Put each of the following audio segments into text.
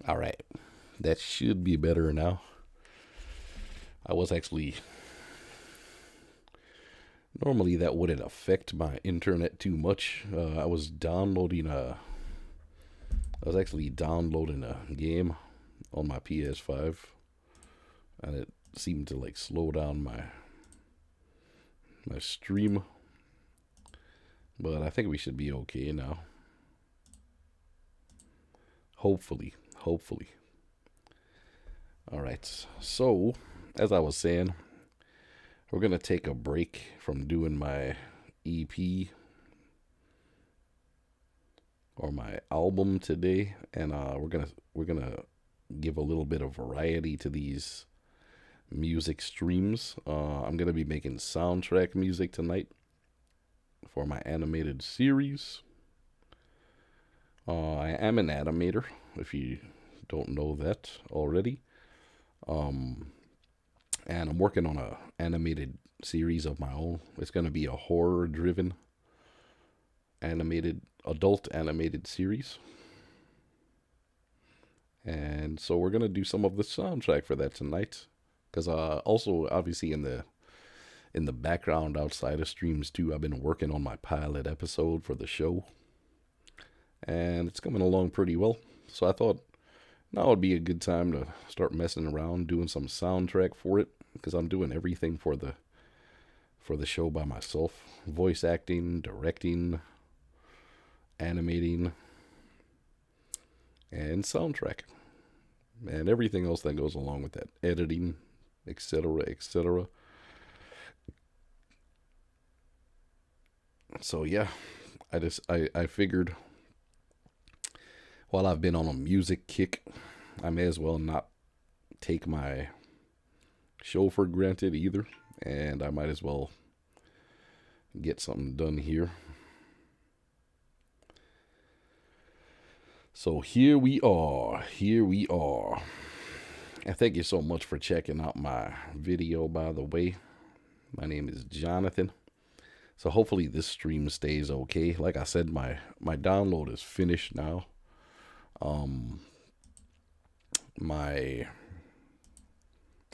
All right. That should be better now. I was actually normally that wouldn't affect my internet too much. I was actually downloading a game on my PS5, and it seemed to like slow down my stream. But I think we should be okay now. Hopefully, hopefully. All right. So, as I was saying, we're gonna take a break from doing my EP or my album today, and we're gonna give a little bit of variety to these music streams. I'm gonna be making soundtrack music tonight for my animated series. I am an animator, if you don't know that already. Um, and I'm working on a animated series of my own. It's gonna be a horror-driven animated adult animated series. And so we're gonna do some of the soundtrack for that tonight. Because also obviously in the background outside of streams too, I've been working on my pilot episode for the show, and it's coming along pretty well. So I thought now would be a good time to start messing around doing some soundtrack for it, because I'm doing everything for the show by myself: voice acting, directing, animating, and soundtrack, and everything else that goes along with that, editing, etc., etc. So yeah, I figured while I've been on a music kick, I may as well not take my show for granted either, and I might as well get something done here. So here we are. Here we are. And thank you so much for checking out my video, by the way. My name is Jonathan. So hopefully this stream stays okay. Like I said, my download is finished now. Um my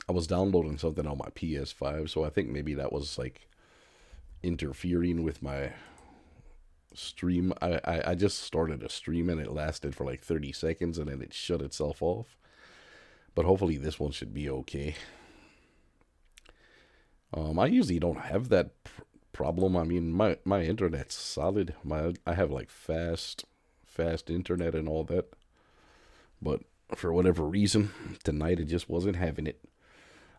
I was downloading something on my PS5, so I think maybe that was like interfering with my stream. I just started a stream and it lasted for like 30 seconds and then it shut itself off. But hopefully this one should be okay. I usually don't have that problem. I mean, my internet's solid. I have like fast internet and all that. But for whatever reason, tonight it just wasn't having it.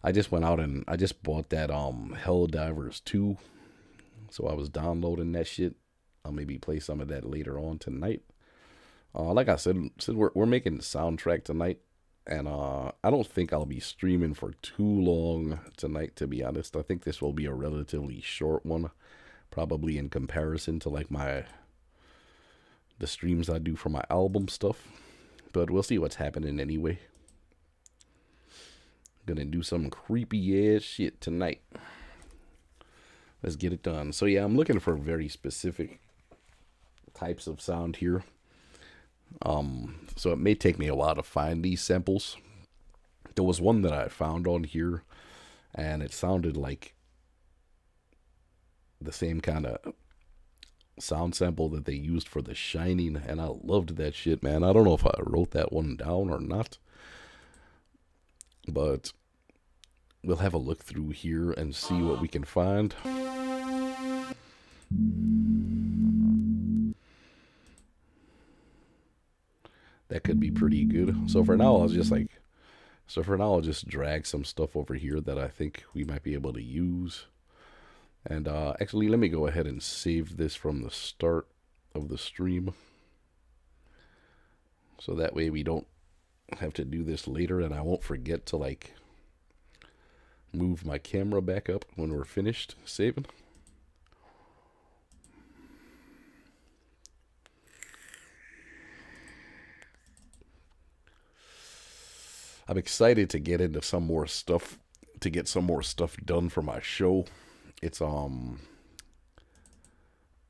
I just went out and I just bought that Helldivers 2. So I was downloading that shit. I'll maybe play some of that later on tonight. Like I said, since we're making the soundtrack tonight, and I don't think I'll be streaming for too long tonight, to be honest. I think this will be a relatively short one, probably in comparison to like the streams I do for my album stuff. But we'll see what's happening anyway. Gonna do some creepy ass shit tonight. Let's get it done. So yeah, I'm looking for very specific types of sound here. So it may take me a while to find these samples. There was one that I found on here, and it sounded like the same kind of sound sample that they used for The Shining, and I loved that shit, man. I don't know if I wrote that one down or not, but we'll have a look through here and see what we can find. That could be pretty good. So for now, I'll just drag some stuff over here that I think we might be able to use. And actually, let me go ahead and save this from the start of the stream. So that way we don't have to do this later, and I won't forget to like move my camera back up when we're finished saving. I'm excited to get into some more stuff, to get some more stuff done for my show. It's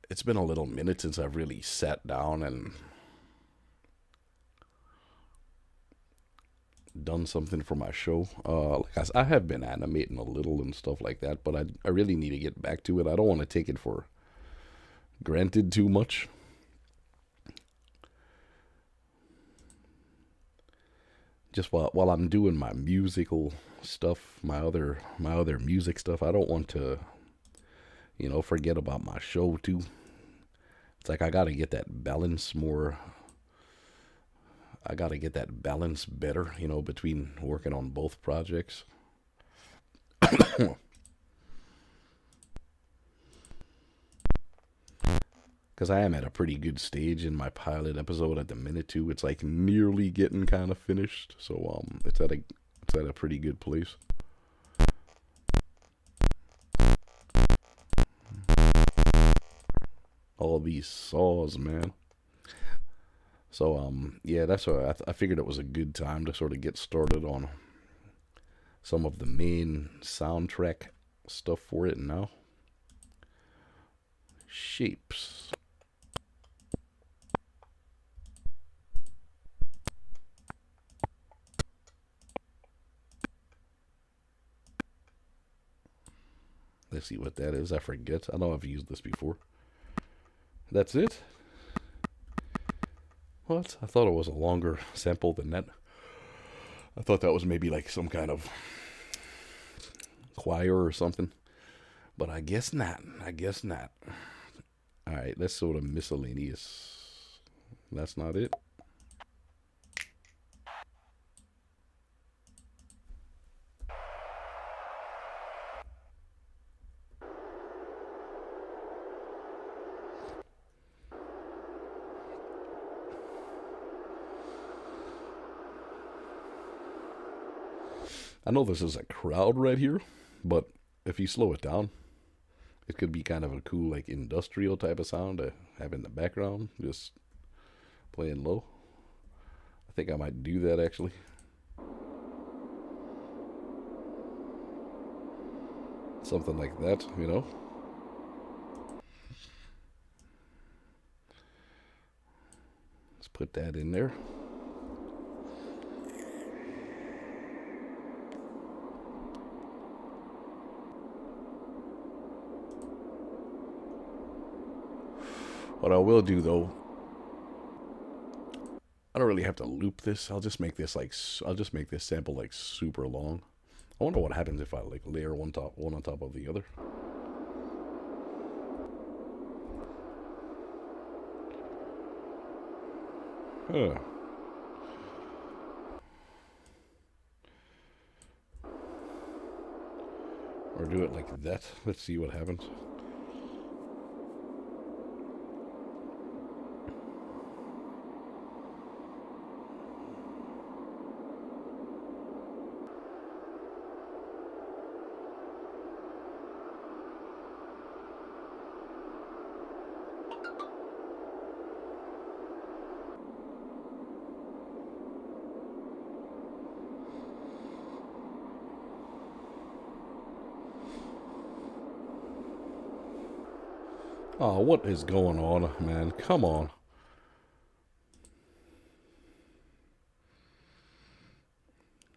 it's been a little minute since I've really sat down and done something for my show. I have been animating a little and stuff like that, but I really need to get back to it. I don't want to take it for granted too much. Just while I'm doing my musical stuff, my other music stuff, I don't want to, forget about my show too. It's like I gotta get that balance more. I gotta get that balance better, between working on both projects. Because I am at a pretty good stage in my pilot episode at the minute too. It's like nearly getting kind of finished, so it's at a pretty good place. All these saws, man. So yeah, that's why I figured it was a good time to sort of get started on some of the main soundtrack stuff for it now. Shapes. Let's see what that is. I forget. I know I've used this before. That's it? What? I thought it was a longer sample than that. I thought that was maybe like some kind of choir or something. But I guess not. Alright, that's sort of miscellaneous. That's not it. I know this is a crowd right here, but if you slow it down, it could be kind of a cool, like, industrial type of sound to have in the background, just playing low. I think I might do that, actually. Something like that, Let's put that in there. What I will do though, I don't really have to loop this. I'll just make this sample like super long. I wonder what happens if I like layer one on top of the other. Huh. Or do it like that. Let's see what happens. Oh, what is going on, man? Come on.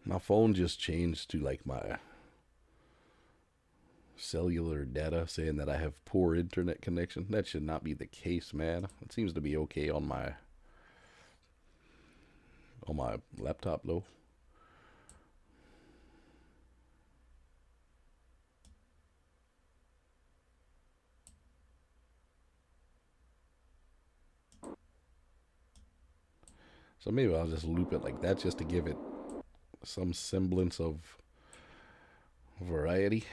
My phone just changed to like my cellular data saying that I have poor internet connection. That should not be the case, man. It seems to be okay on my laptop though. So maybe I'll just loop it like that just to give it some semblance of variety.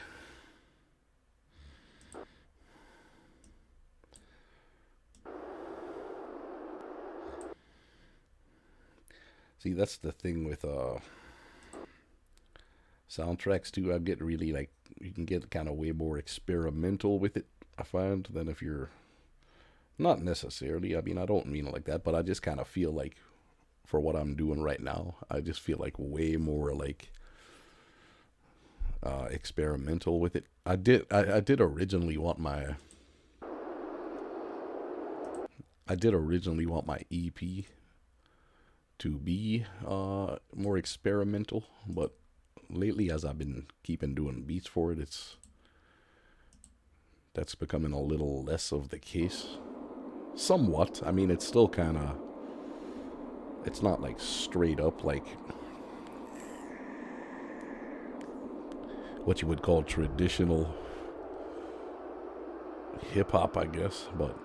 See, that's the thing with soundtracks too. I'm getting really like, you can get kind of way more experimental with it, I find, than if you're not necessarily. I mean, I don't mean it like that, but I just kind of feel like for what I'm doing right now, I just feel like way more like experimental with it. I did originally want my EP to be more experimental, but lately, as I've been keeping doing beats for it, that's becoming a little less of the case. Somewhat. I mean, it's still kind of, it's not like straight up like what you would call traditional hip hop, I guess, but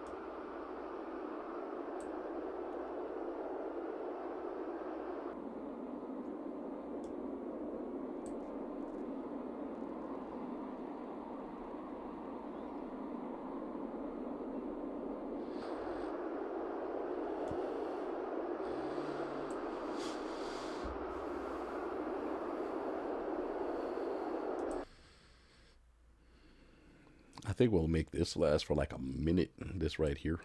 I think we'll make this last for like a minute, this right here.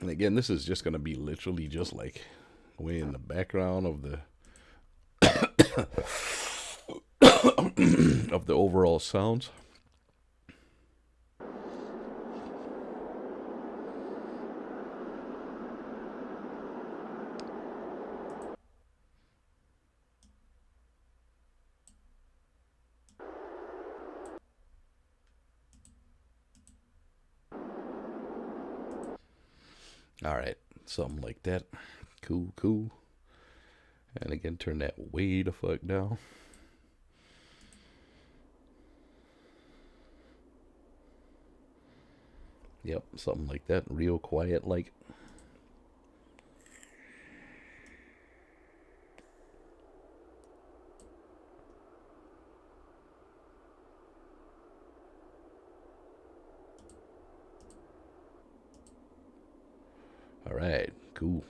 And again, this is just going to be literally just like way in the background of the of the overall sounds. All right, something like that. Cool, cool. And again, turn that way the fuck down. Yep, something like that. Real quiet like. All right, cool.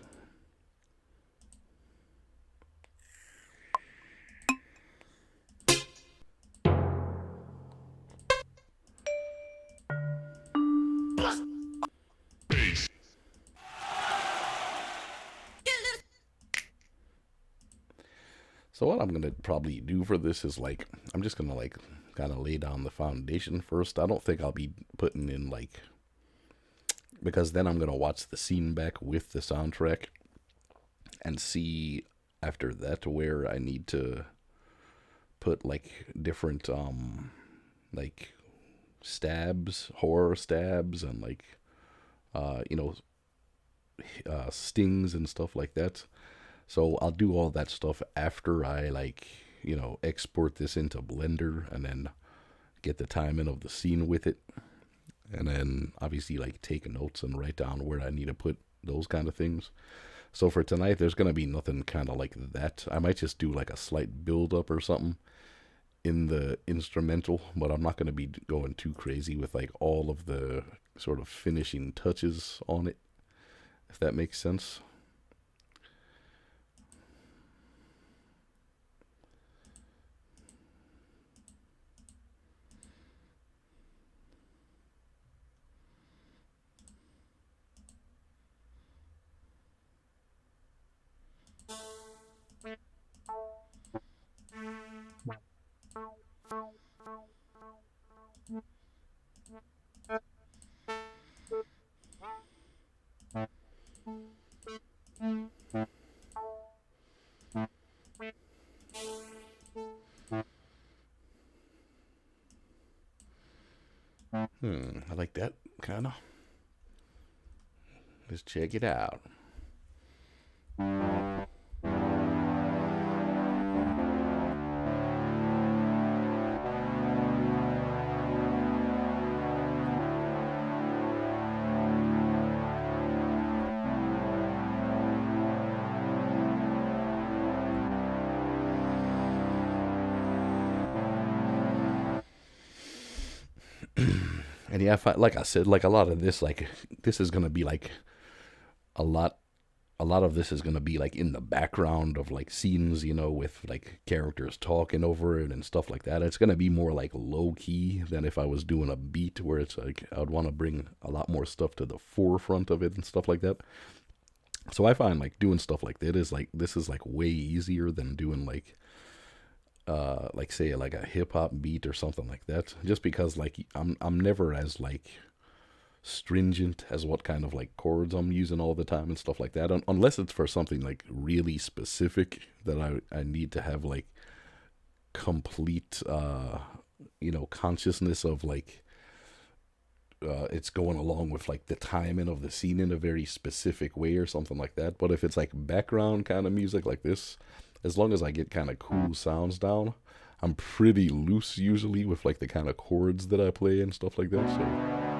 So what I'm gonna probably do for this is like, I'm just gonna like kind of lay down the foundation first. I don't think I'll be putting in like, because then I'm gonna watch the scene back with the soundtrack and see after that where I need to put like different like stabs, horror stabs, and like you know, stings and stuff like that. So I'll do all that stuff after I like, you know, export this into Blender and then get the timing of the scene with it. And then obviously like take notes and write down where I need to put those kind of things. So for tonight, there's going to be nothing kind of like that. I might just do like a slight build up or something in the instrumental, but I'm not going to be going too crazy with like all of the sort of finishing touches on it, if that makes sense. I like that kind of. Let's check it out. And yeah, like I said, like a lot of this, like this is gonna be like a lot a lot of this is going to be like in the background of like scenes, you know, with like characters talking over it and stuff like that. It's going to be more like low key than if I was doing a beat where it's like I would want to bring a lot more stuff to the forefront of it and stuff like that. So I find like doing stuff like that is like this is like way easier than doing like say like a hip hop beat or something like that. Just because like I'm never as like stringent as what kind of like chords I'm using all the time and stuff like that. Unless it's for something like really specific that I need to have like complete consciousness of like it's going along with like the timing of the scene in a very specific way or something like that. But if it's like background kind of music like this, as long as I get kind of cool sounds down, I'm pretty loose usually with like the kind of chords that I play and stuff like that. So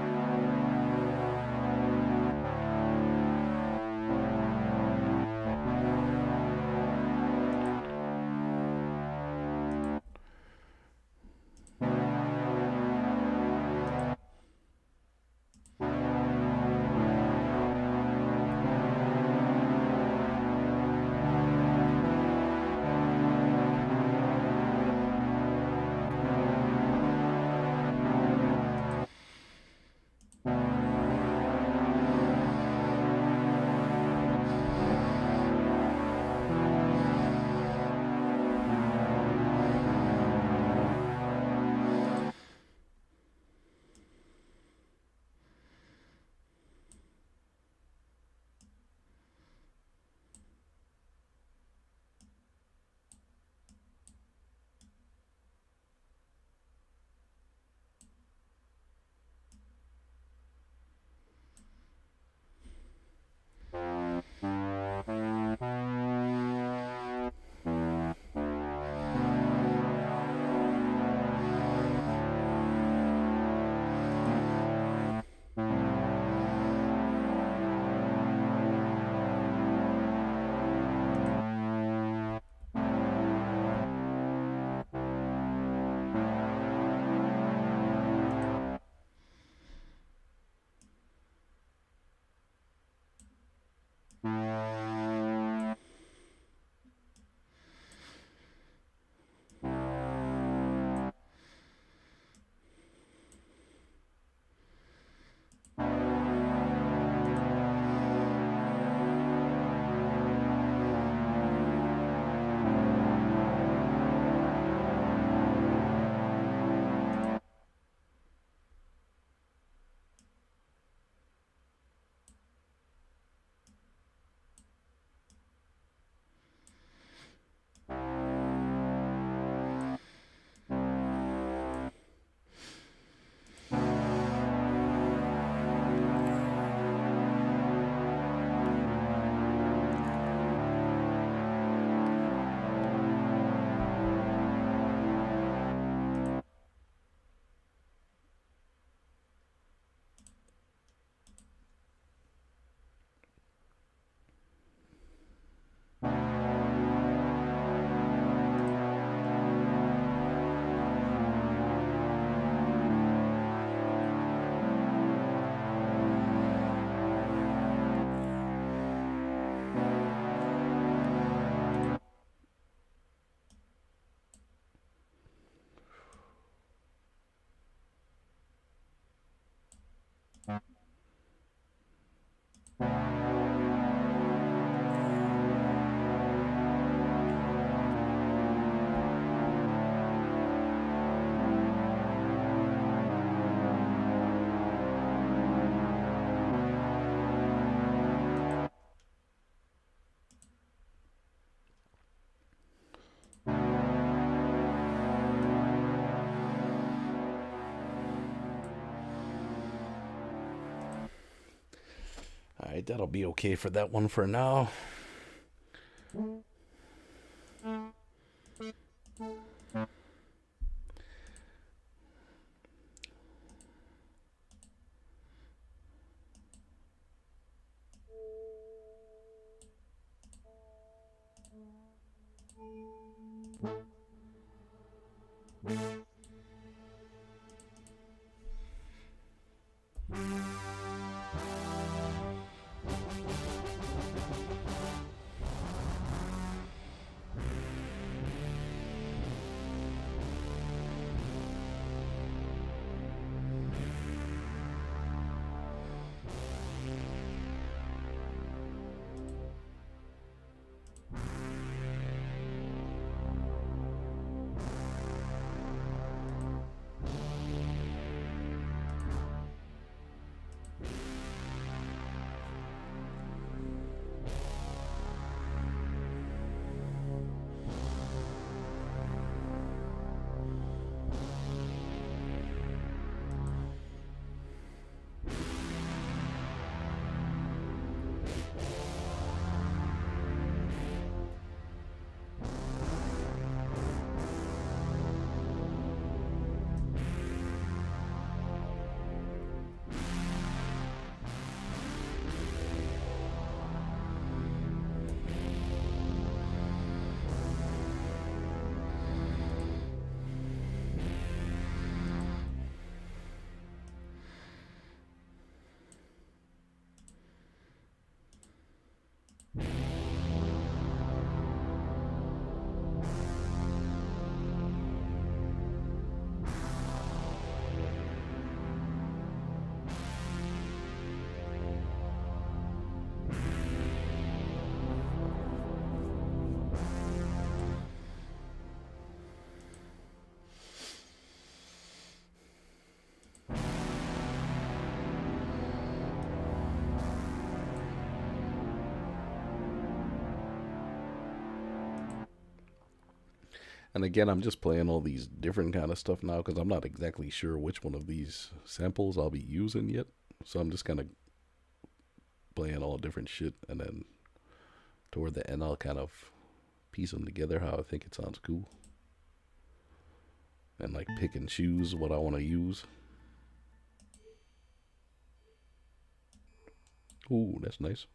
all right, that'll be okay for that one for now. And again, I'm just playing all these different kind of stuff now because I'm not exactly sure which one of these samples I'll be using yet. So I'm just kind of playing all different shit, and then toward the end, I'll kind of piece them together how I think it sounds cool, and like pick and choose what I want to use. Ooh, that's nice.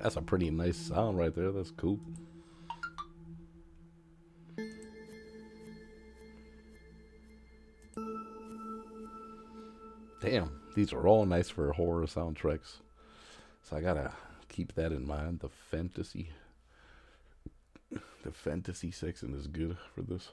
That's a pretty nice sound right there. That's cool. Damn, these are all nice for horror soundtracks. So I gotta keep that in mind. The fantasy section is good for this.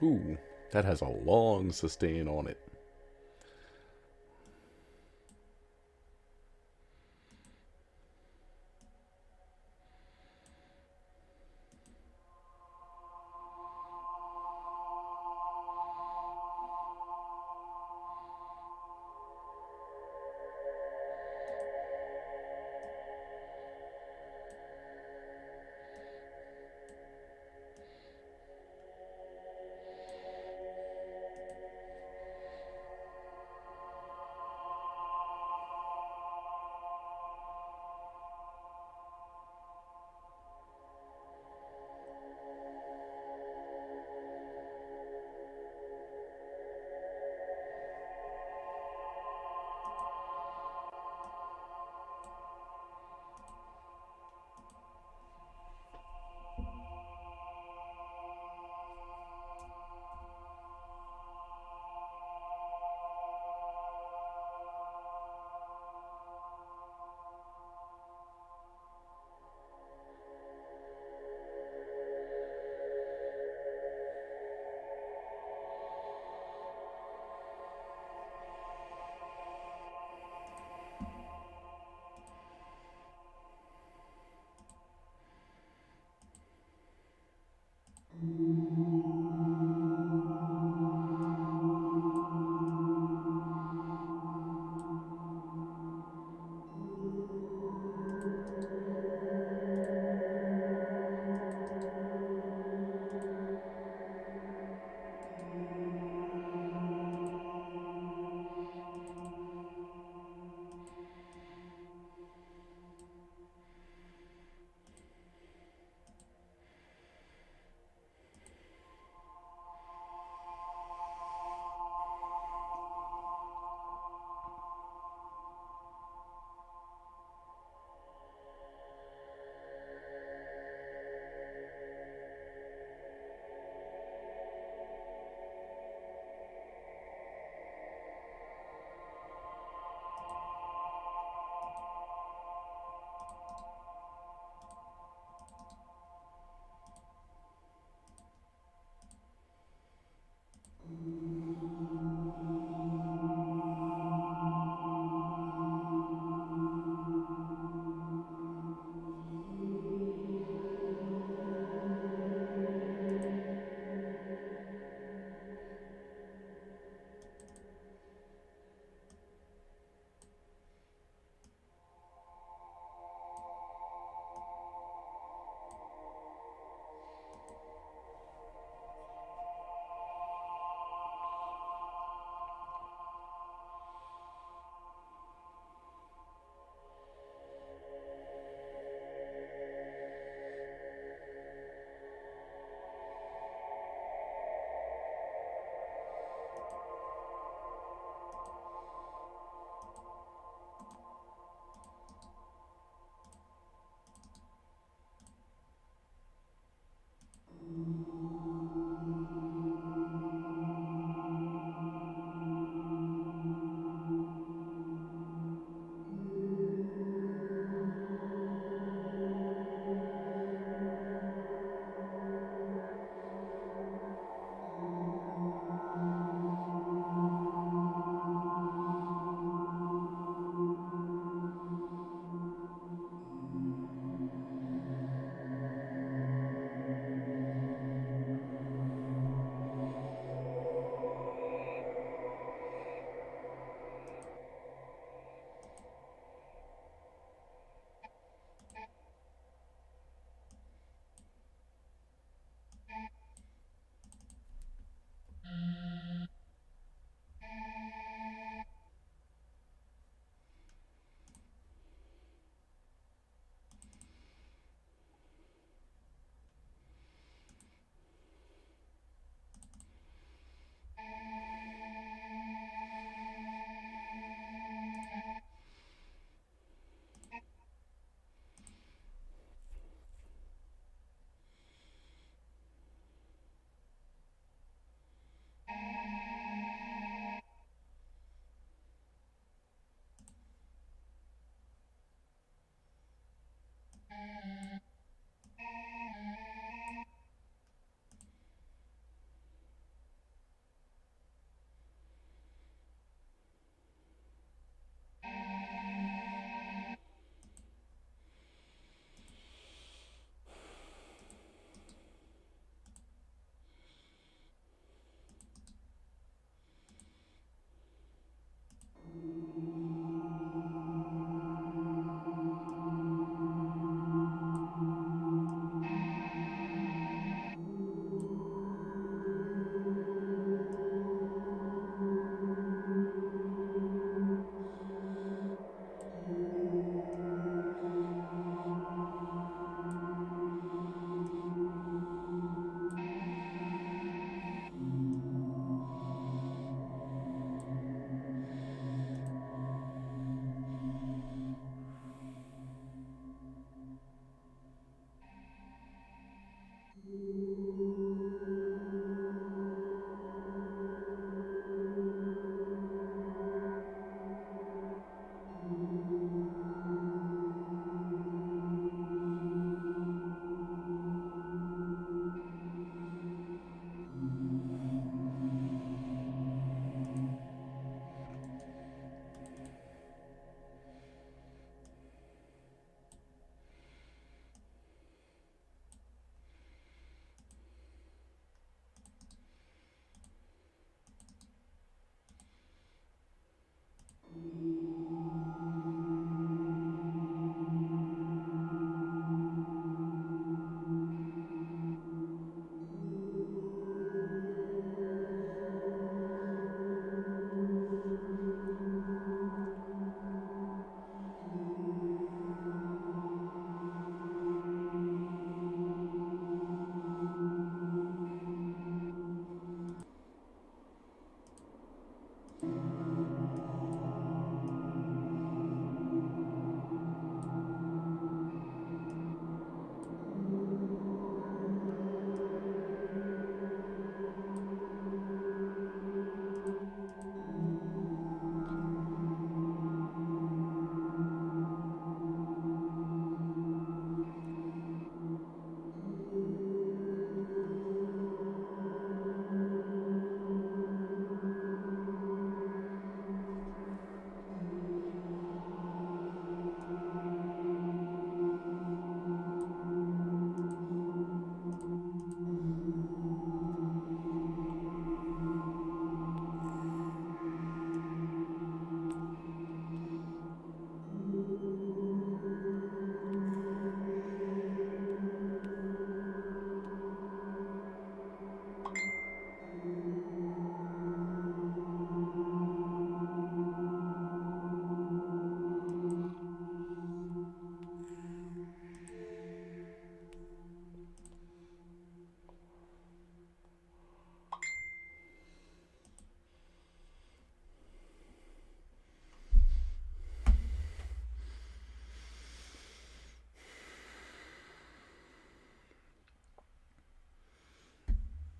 Ooh, that has a long sustain on it.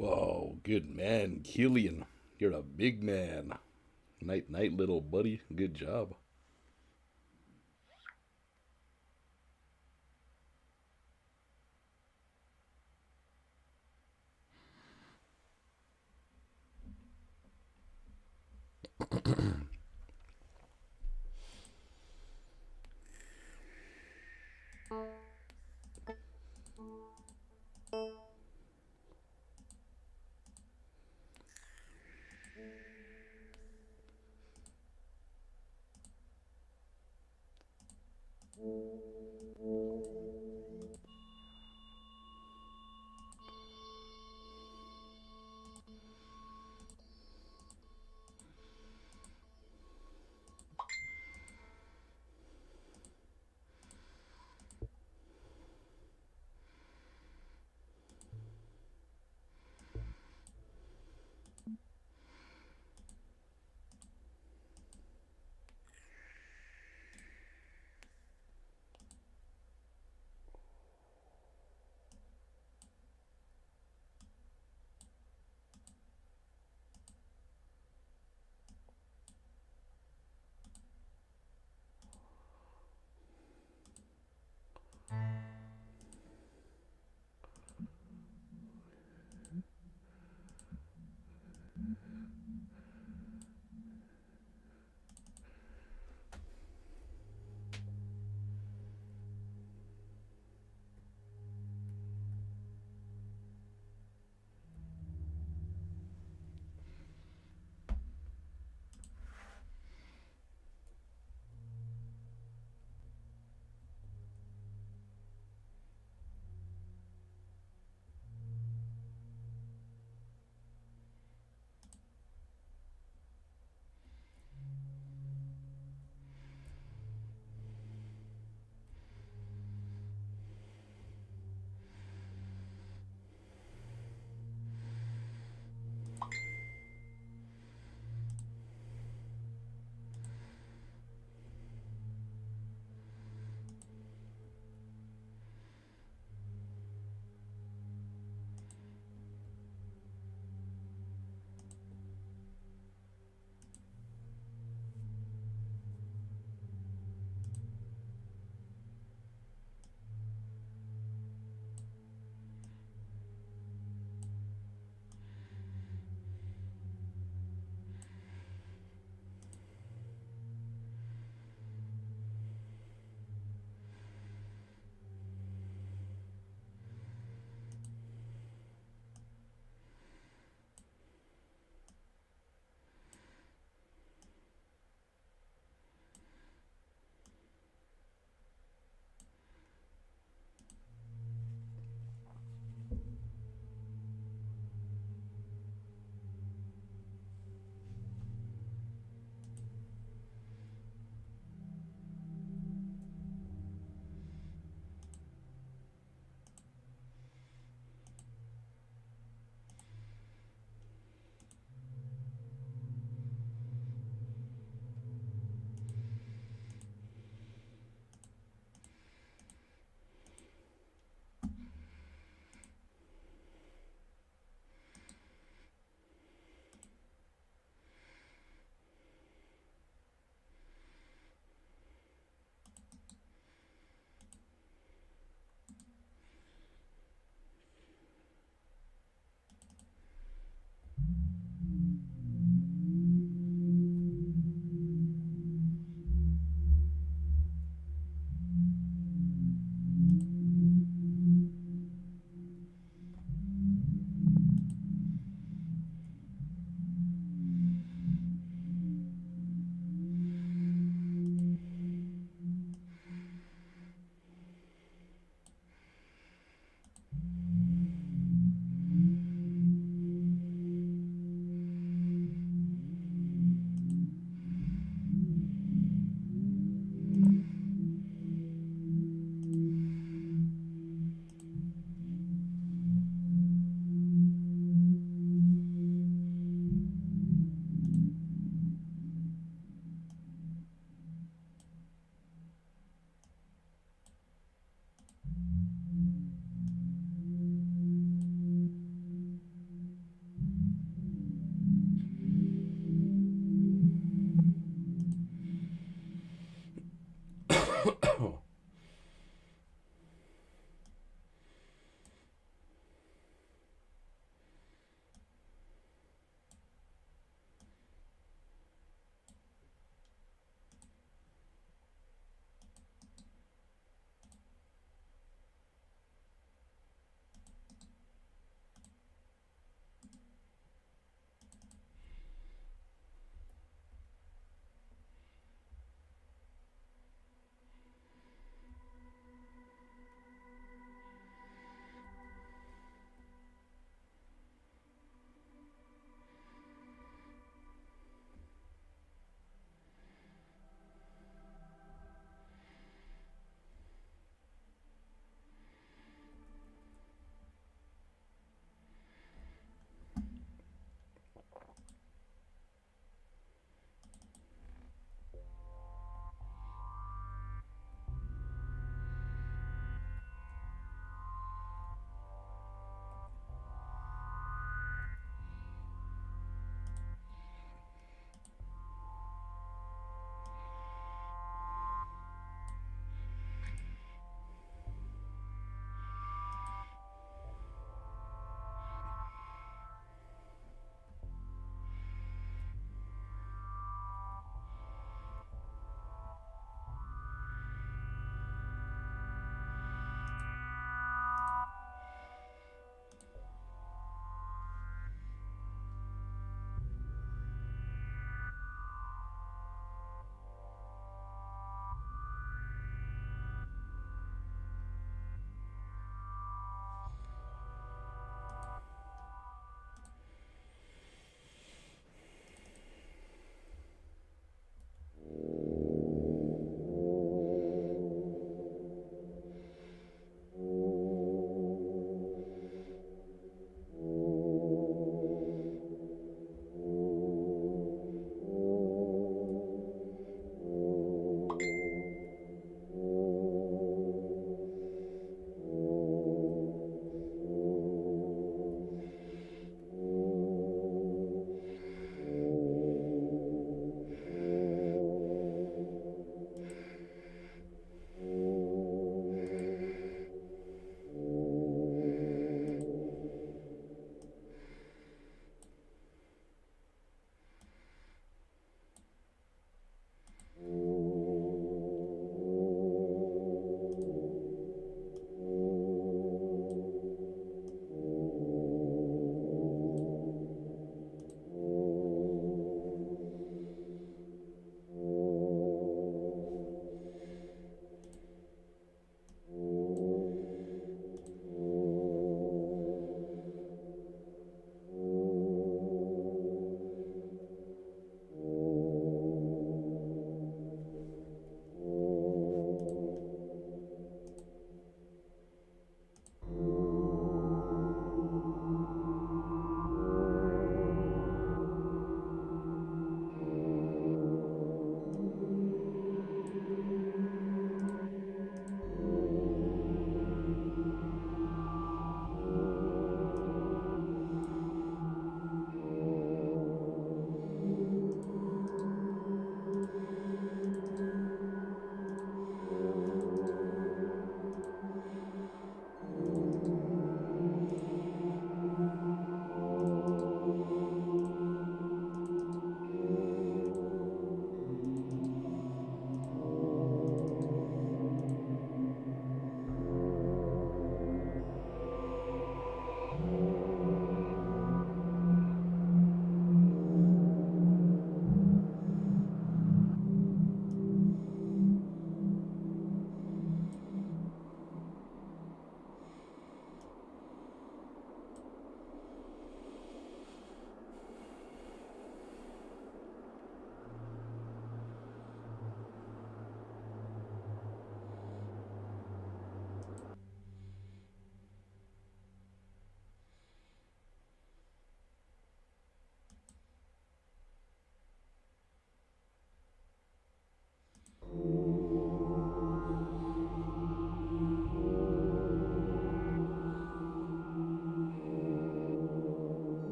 Whoa, good man, Killian. You're a big man. Night, night, little buddy. Good job.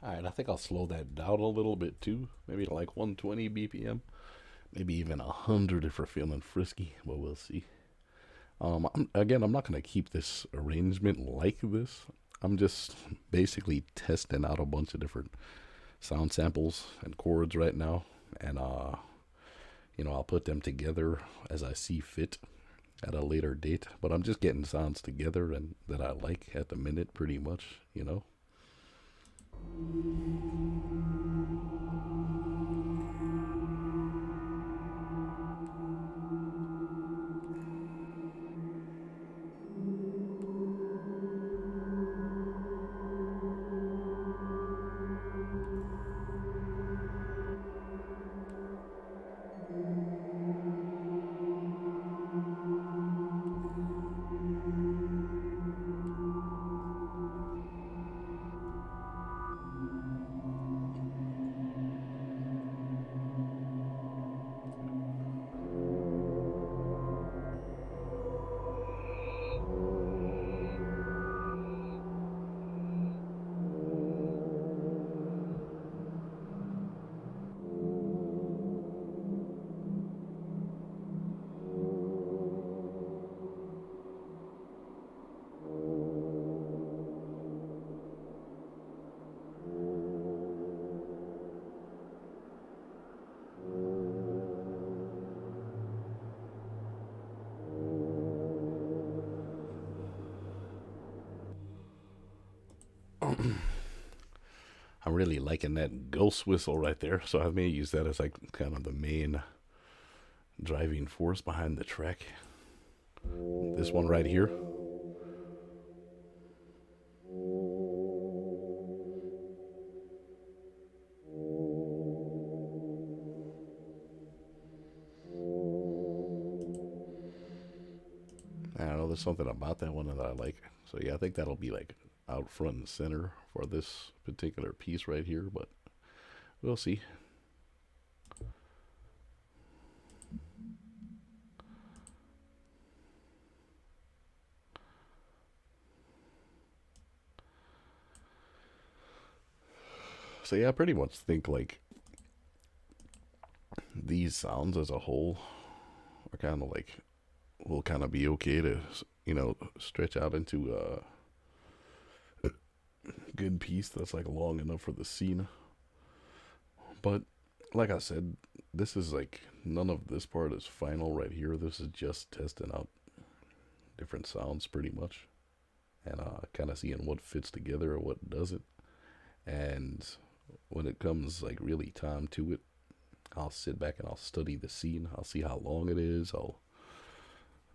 Alright, I think I'll slow that down a little bit too. Maybe to like 120 BPM. Maybe even 100 if we're feeling frisky, but we'll see. I'm not going to keep this arrangement like this. I'm just basically testing out a bunch of different sound samples and chords right now. And, I'll put them together as I see fit at a later date. But I'm just getting sounds together and that I like at the minute pretty much. I'm really liking that ghost whistle right there, so I may use that as like kind of the main driving force behind the track. This one right here. I don't know, there's something about that one that I like. So yeah, I think that'll be like out front and center for this particular piece right here, but we'll see. So yeah, I pretty much think like these sounds as a whole are kind of like will kind of be okay to stretch out into a good piece that's like long enough for the scene. But like I said, this is like none of this part is final right here. This is just testing out different sounds pretty much, and kind of seeing what fits together or what doesn't. And when it comes like really time to it, I'll sit back and I'll study the scene. I'll see how long it is. I'll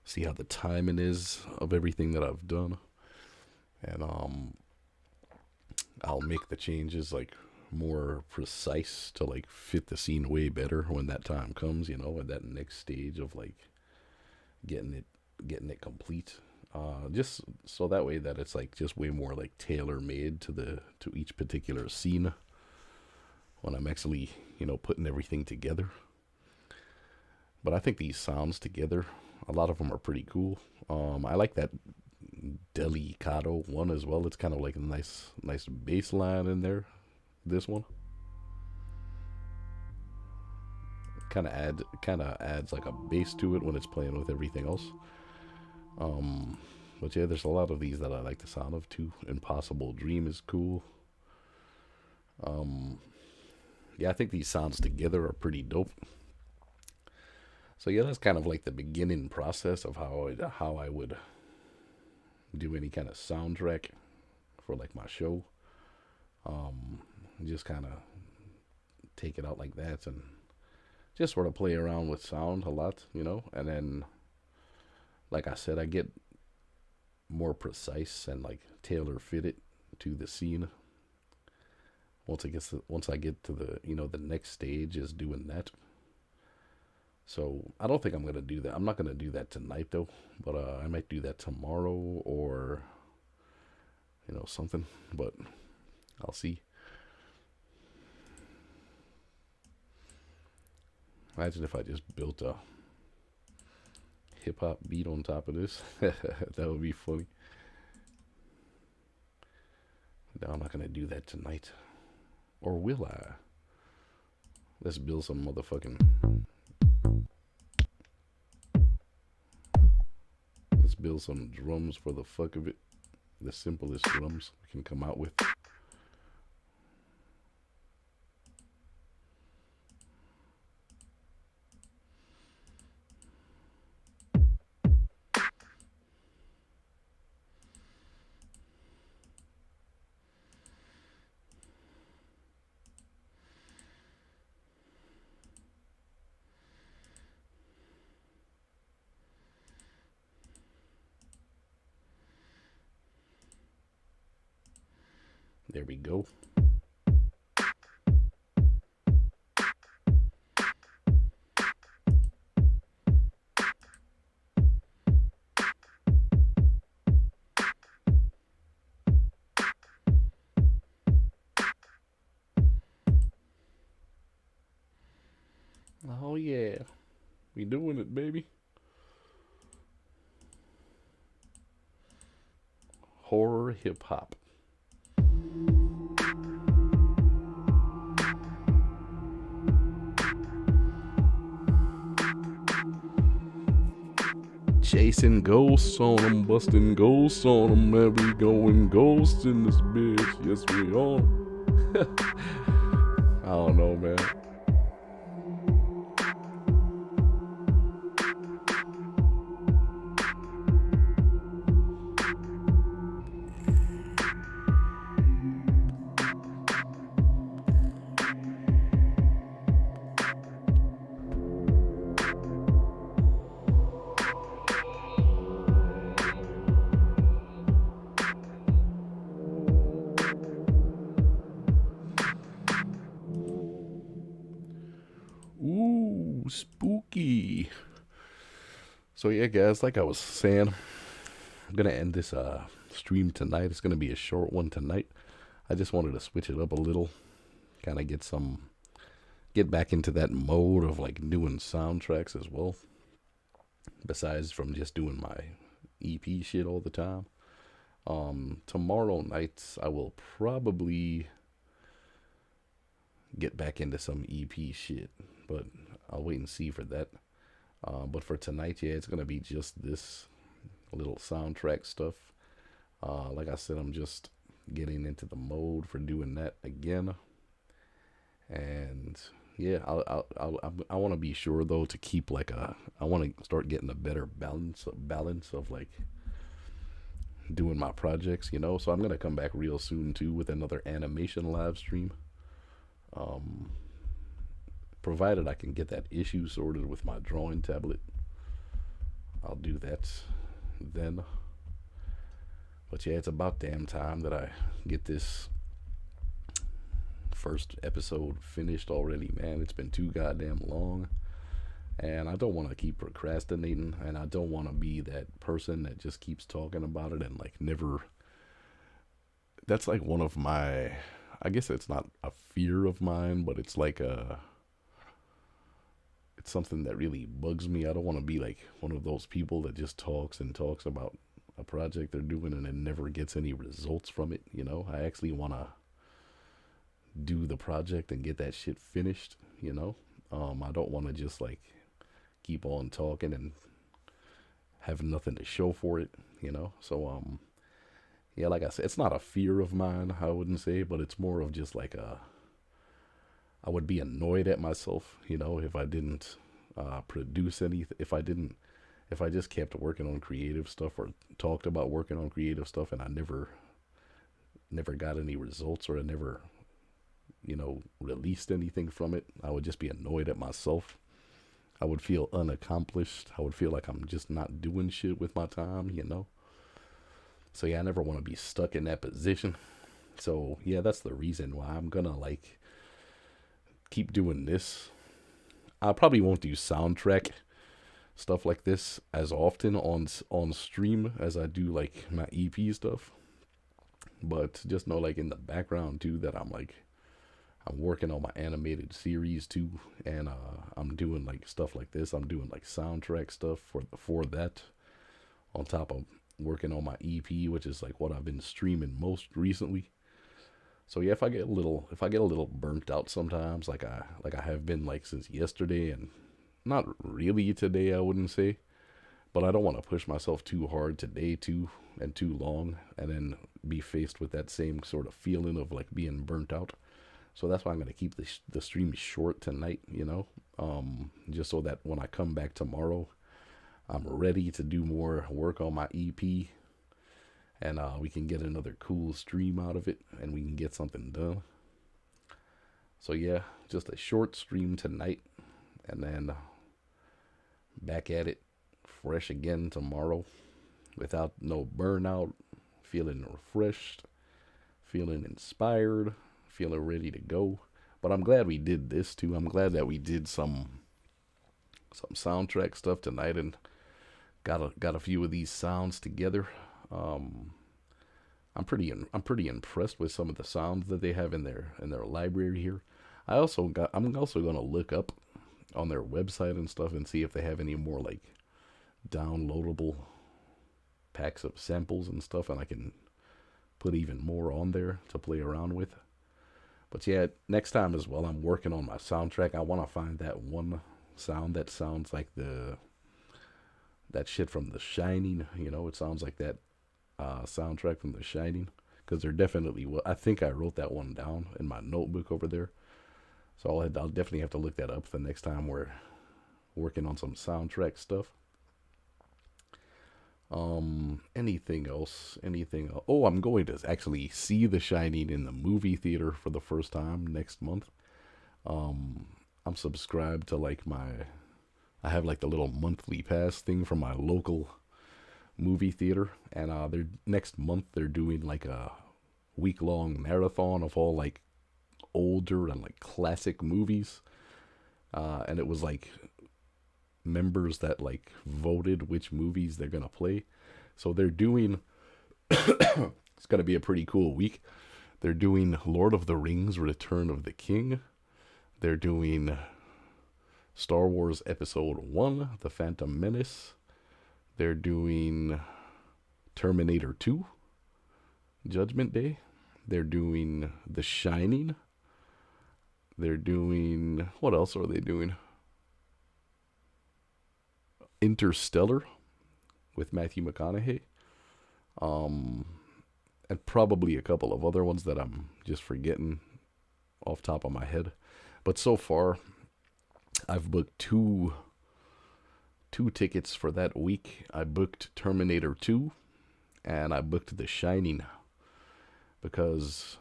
see how the timing is of everything that I've done, and I'll make the changes like more precise to like fit the scene way better when that time comes. At that next stage of like getting it complete. Just so that way that it's like just way more like tailor made to each particular scene when I'm actually putting everything together. But I think these sounds together, a lot of them are pretty cool. I like that Delicato one as well. It's kind of like a nice bass line in there. This one kind of adds like a bass to it when it's playing with everything else. But yeah, there's a lot of these that I like the sound of too. Impossible Dream is cool. Yeah, I think these sounds together are pretty dope. So yeah, that's kind of like the beginning process of how I would do any kind of soundtrack for like my show. Just kind of take it out like that and just sort of play around with sound a lot, and then like I said, I get more precise and like tailor fit it to the scene. Once I get to the next stage is doing that. So I don't think I'm gonna do that. I'm not gonna do that tonight though, but I might do that tomorrow or something. But I'll see. Imagine if I just built a hip hop beat on top of this. That would be funny. No, I'm not gonna do that tonight. Or will I? Let's build some motherfucking. Let's build some drums for the fuck of it. The simplest drums we can come out with. There we go. Oh yeah, we doing it, baby. Horror hip hop. Chasing ghosts on them, busting ghosts on them. Every going ghosts in this bitch. Yes, we are. I don't know, man. Ooh, spooky. So yeah, guys, like I was saying, I'm gonna end this stream tonight. It's gonna be a short one tonight. I just wanted to switch it up a little, kind of get back into that mode of like doing soundtracks as well. Besides from just doing my EP shit all the time. Tomorrow night I will probably get back into some EP shit, but I'll wait and see for that. But for tonight, yeah, it's gonna be just this little soundtrack stuff. Like I said, I'm just getting into the mode for doing that again, and yeah, I want to be sure though to keep like I want to start getting a better balance of like doing my projects, you know. So I'm gonna come back real soon too with another animation live stream. Provided I can get that issue sorted with my drawing tablet, I'll do that then. But yeah, it's about damn time that I get this first episode finished already, man. It's been too goddamn long, and I don't want to keep procrastinating, and I don't want to be that person that just keeps talking about it and like never. That's like one of my, I guess it's not a fear of mine, but it's like it's something that really bugs me. I don't want to be like one of those people that just talks and talks about a project they're doing and it never gets any results from it, you know. I actually want to do the project and get that shit finished, you know. I don't want to just like keep on talking and have nothing to show for it, you know. So yeah, like I said, it's not a fear of mine, I wouldn't say, but it's more of just like I would be annoyed at myself, you know, if I didn't produce anything, if I just kept working on creative stuff or talked about working on creative stuff and I never got any results, or I never, you know, released anything from it. I would just be annoyed at myself. I would feel unaccomplished. I would feel like I'm just not doing shit with my time, you know. So yeah, I never want to be stuck in that position. So yeah, that's the reason why I'm gonna like keep doing this. I probably won't do soundtrack stuff like this as often on stream as I do like my EP stuff. But just know, like, in the background too, that I'm working on my animated series too, and I'm doing like stuff like this. I'm doing like soundtrack stuff for that, on top of working on my EP, which is like what I've been streaming most recently. So yeah, if I get a little burnt out sometimes, like I have been like since yesterday, and not really today, I wouldn't say, but I don't want to push myself too hard today too and too long, and then be faced with that same sort of feeling of like being burnt out. So that's why I'm gonna keep the stream short tonight, just so that when I come back tomorrow, I'm ready to do more work on my EP, and we can get another cool stream out of it, and we can get something done. So yeah, just a short stream tonight, and then back at it fresh again tomorrow, without no burnout, feeling refreshed, feeling inspired, feeling ready to go. But I'm glad we did this too. I'm glad that we did some soundtrack stuff tonight, and got a few of these sounds together. Um, I'm pretty impressed with some of the sounds that they have in their library here. I'm also gonna look up on their website and stuff and see if they have any more like downloadable packs of samples and stuff, and I can put even more on there to play around with. But yeah, next time as well, I'm working on my soundtrack. I want to find that one sound that sounds like that shit from The Shining. It sounds like that soundtrack from The Shining, because they're definitely. I think I wrote that one down in my notebook over there. So I'll definitely have to look that up the next time we're working on some soundtrack stuff. Anything else? Anything else? Oh, I'm going to actually see The Shining in the movie theater for the first time next month. Um, I'm subscribed to I have like the little monthly pass thing from my local movie theater, and they're next month they're doing like a week long marathon of all like older and like classic movies. And it was like members that like voted which movies they're gonna play. So they're doing it's gonna be a pretty cool week. They're doing Lord of the Rings Return of the King. They're doing Star Wars Episode 1, The Phantom Menace. They're doing Terminator 2, Judgment Day. They're doing The Shining. They're doing, what else are they doing? Interstellar with Matthew McConaughey. Um, and probably a couple of other ones that I'm just forgetting off top of my head. But so far, I've booked two tickets for that week. I booked Terminator 2 and I booked The Shining because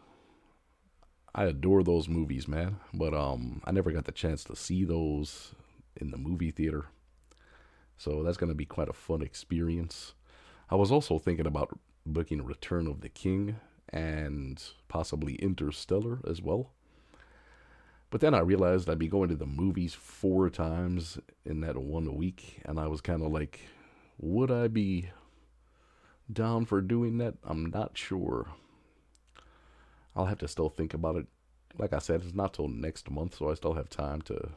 I adore those movies, man. But I never got the chance to see those in the movie theater. So that's going to be quite a fun experience. I was also thinking about booking Return of the King and possibly Interstellar as well. But then I realized I'd be going to the movies 4 times in that 1 week, and I was kind of like, would I be down for doing that? I'm not sure. I'll have to still think about it. Like I said, it's not till next month, so I still have time to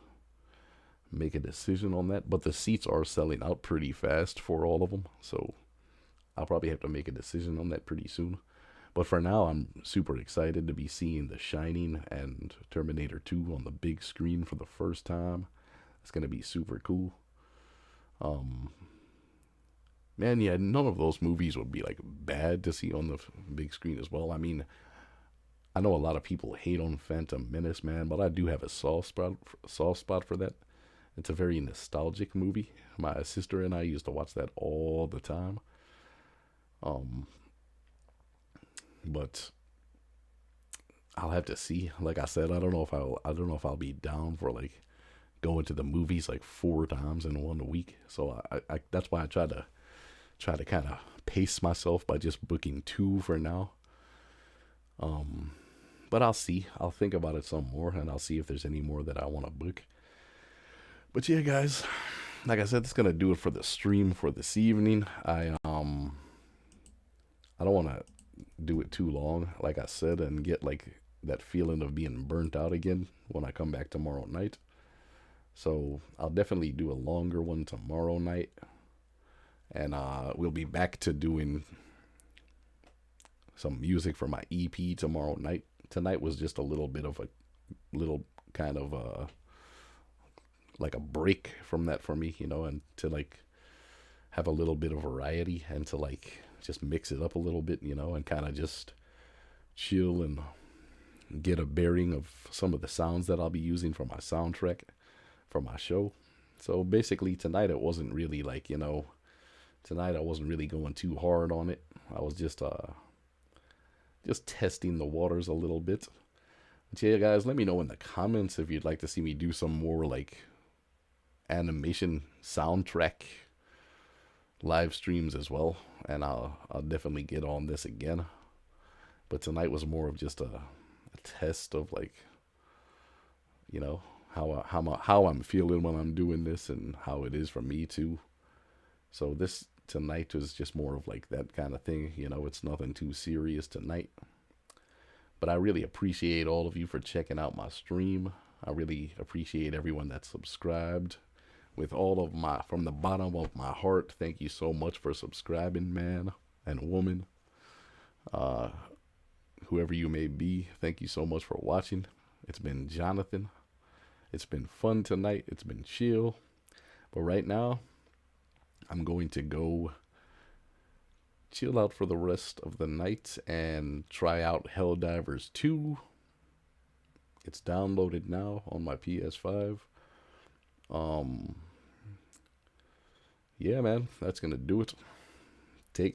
make a decision on that. But the seats are selling out pretty fast for all of them, so I'll probably have to make a decision on that pretty soon. But for now, I'm super excited to be seeing The Shining and Terminator 2 on the big screen for the first time. It's going to be super cool. Um, Man, yeah, none of those movies would be like bad to see on the big screen as well. I mean, I know a lot of people hate on Phantom Menace, man, but I do have a soft spot for that. It's a very nostalgic movie. My sister and I used to watch that all the time. Um, but I'll have to see. Like I said, I don't know if I'll be down for like going to the movies like 4 times in 1 week. So I that's why I try to kind of pace myself by just booking 2 for now. Um, but I'll see. I'll think about it some more, and I'll see if there's any more that I want to book. But yeah, guys, like I said, that's gonna do it for the stream for this evening. I don't want to do it too long, like I said, and get like that feeling of being burnt out again when I come back tomorrow night. So I'll definitely do a longer one tomorrow night, and we'll be back to doing some music for my EP tomorrow night tonight was just a little bit of a little kind of like a break from that for me, you know, and to like have a little bit of variety and to like just mix it up a little bit, you know, and kind of just chill and get a bearing of some of the sounds that I'll be using for my soundtrack for my show. So basically tonight it wasn't really like, you know, tonight I wasn't really going too hard on it. I was just testing the waters a little bit. But yeah, guys, let me know in the comments if you'd like to see me do some more like animation soundtrack live streams as well, and I'll definitely get on this again. But tonight was more of just a test of like, you know, how I'm feeling when I'm doing this and how it is for me too. So this tonight was just more of like that kind of thing, you know. It's nothing too serious tonight. But I really appreciate all of you for checking out my stream. I really appreciate everyone that subscribed. With all of my, from the bottom of my heart, thank you so much for subscribing, man and woman. Whoever you may be, thank you so much for watching. It's been Jonathan. It's been fun tonight. It's been chill. But right now, I'm going to go chill out for the rest of the night and try out Helldivers 2. It's downloaded now on my PS5. Yeah, man, that's gonna do it.